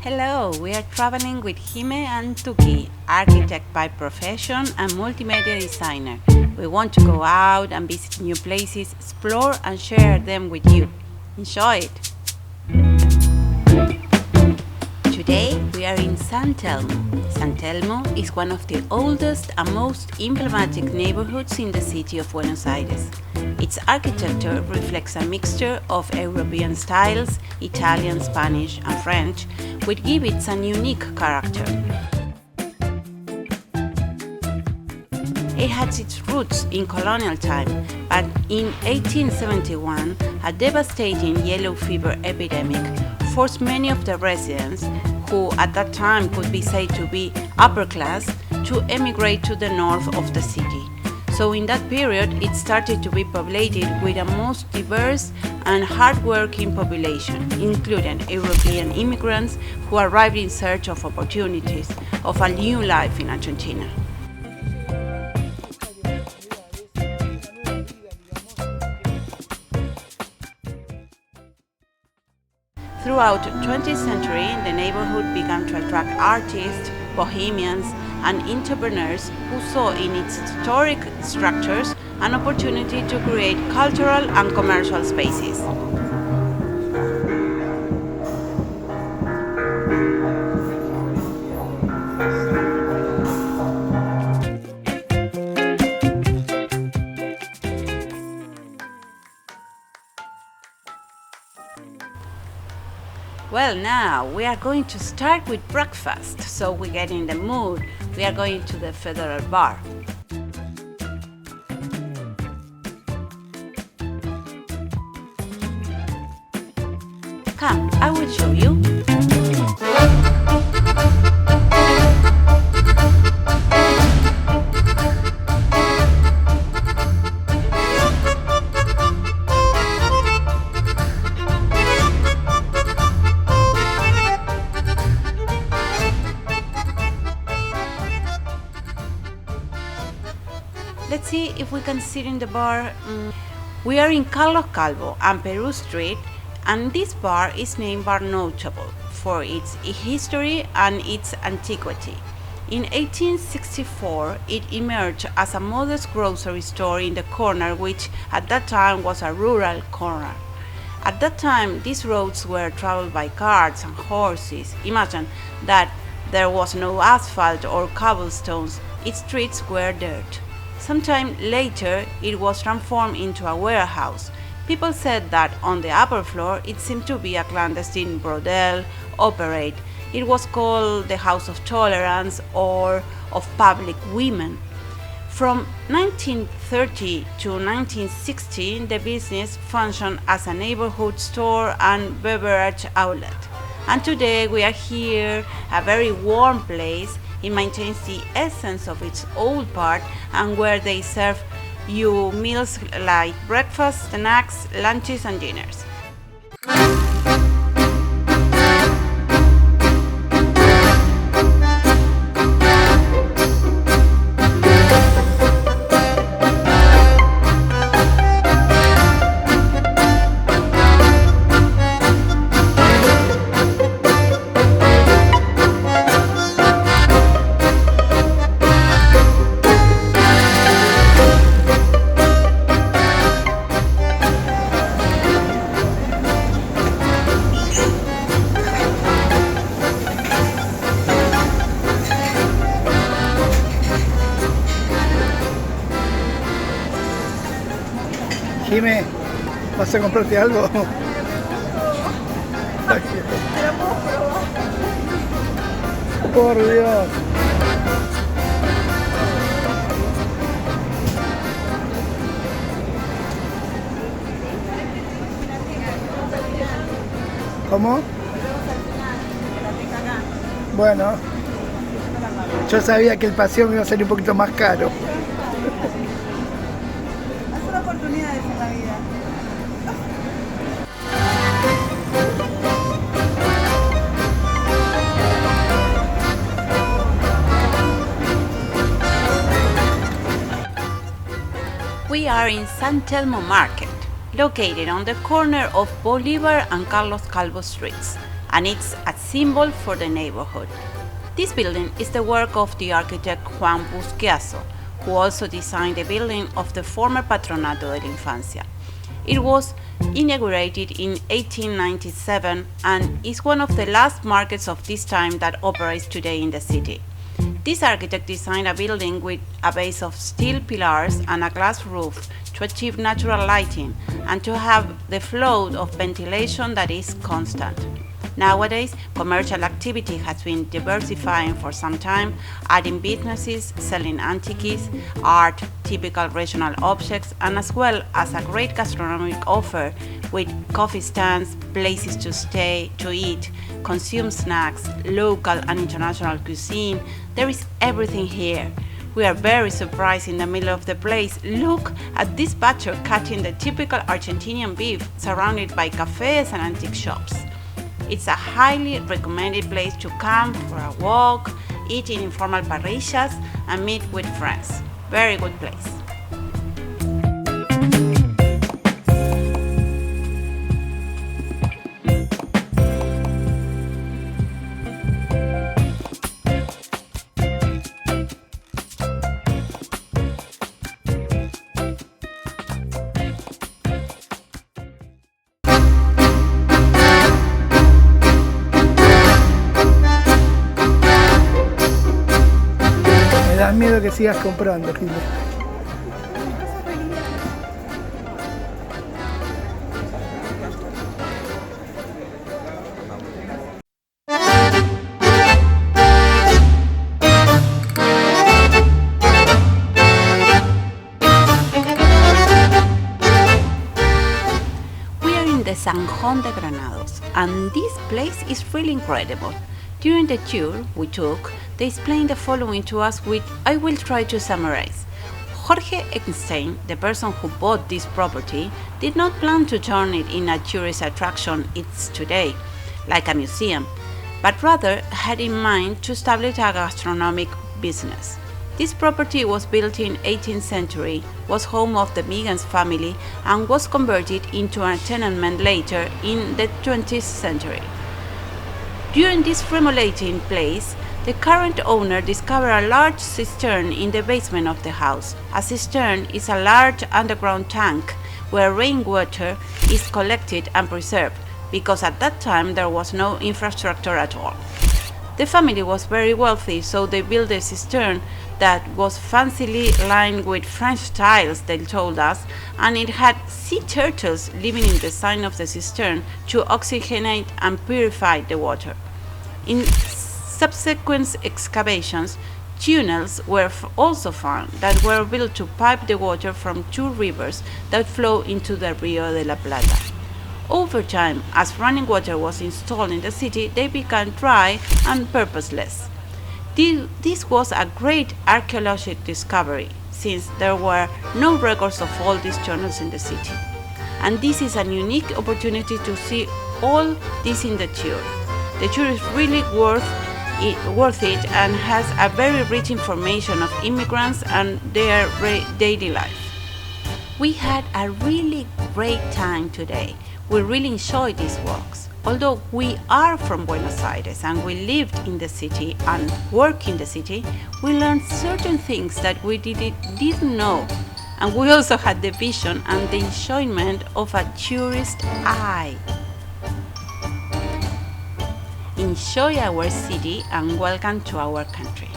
Hello, we are traveling with Jime and Tuki, architect by profession and multimedia designer. We want to go out and visit new places, explore and share them with you. Enjoy it! Today we are in San Telmo. San Telmo is one of the oldest and most emblematic neighborhoods in the city of Buenos Aires. Its architecture reflects a mixture of European styles, Italian, Spanish and French, which give it a unique character. It has its roots in colonial time, but in 1871, a devastating yellow fever epidemic forced many of the residents, who at that time could be said to be upper class, to emigrate to the north of the city. So in that period, it started to be populated with a most diverse and hard-working population, including European immigrants who arrived in search of opportunities of a new life in Argentina. Throughout the 20th century, the neighborhood began to attract artists, bohemians, and entrepreneurs who saw in its historic structures an opportunity to create cultural and commercial spaces. Well, now we are going to start with breakfast, so we get in the mood. We are going to the Federal Bar. Come, I will show you. Let's see if we can sit in the bar. We are in Carlos Calvo and Peru Street, and this bar is named Bar Notable for its history and its antiquity. In 1864, it emerged as a modest grocery store in the corner, which at that time was a rural corner. At that time, these roads were traveled by carts and horses. Imagine that there was no asphalt or cobblestones, its streets were dirt. Sometime later, it was transformed into a warehouse. People said that on the upper floor it seemed to be a clandestine brothel operate. It was called the House of Tolerance or of Public Women. From 1930 to 1960, the business functioned as a neighborhood store and beverage outlet. And today we are here, a very warm place. It maintains the essence of its old part and where they serve you meals like breakfast, snacks, lunches and dinners. Jime, ¿vas a comprarte algo? Por Dios. ¿Cómo? Bueno, yo sabía que el paseo me iba a salir un poquito más caro. Oportunidades en la vida. We are in San Telmo Market, located on the corner of Bolivar and Carlos Calvo streets. and it's a symbol for the neighborhood. This building is the work of the architect Juan Busquiazo, who also designed the building of the former Patronato de la Infancia. It was inaugurated in 1897 and is one of the last markets of this time that operates today in the city. This architect designed a building with a base of steel pillars and a glass roof to achieve natural lighting and to have the flow of ventilation that is constant. Nowadays, commercial activity has been diversifying for some time, adding businesses selling antiques, art, typical regional objects, and as well as a great gastronomic offer with coffee stands, places to stay, to eat, consume snacks, local and international cuisine. There is everything here. We are very surprised in the middle of the place. Look at this butcher cutting the typical Argentinian beef surrounded by cafes and antique shops. It's a highly recommended place to come for a walk, eat in informal parrillas, and meet with friends. Very good place. Me da miedo que sigas comprando, Gile. We are in the Zanjón de Granados, and this place is really incredible. During the tour we took, they explained the following to us, which I will try to summarize. Jorge Eckstein, the person who bought this property, did not plan to turn it in a tourist attraction it's today, like a museum, but rather had in mind to establish a gastronomic business. This property was built in 18th century, was home of the Miguens family, and was converted into a tenement later in the 20th century. During this remodelating place, the current owner discovered a large cistern in the basement of the house. A cistern is a large underground tank where rainwater is collected and preserved, because at that time there was no infrastructure at all. The family was very wealthy, so they built a cistern that was fancily lined with French tiles, they told us, and it had sea turtles living in the side of the cistern to oxygenate and purify the water. In subsequent excavations, tunnels were also found that were built to pipe the water from two rivers that flow into the Rio de la Plata. Over time, as running water was installed in the city, they became dry and purposeless. This was a great archaeological discovery, since there were no records of all these tunnels in the city. And this is a unique opportunity to see all this in the tour. The tour is really worth it and has a very rich information of immigrants and their daily life. We had a really great time today. We really enjoyed these walks. Although we are from Buenos Aires and we lived in the city and work in the city, we learned certain things that we didn't know. And we also had the vision and the enjoyment of a tourist eye. Enjoy our city and welcome to our country.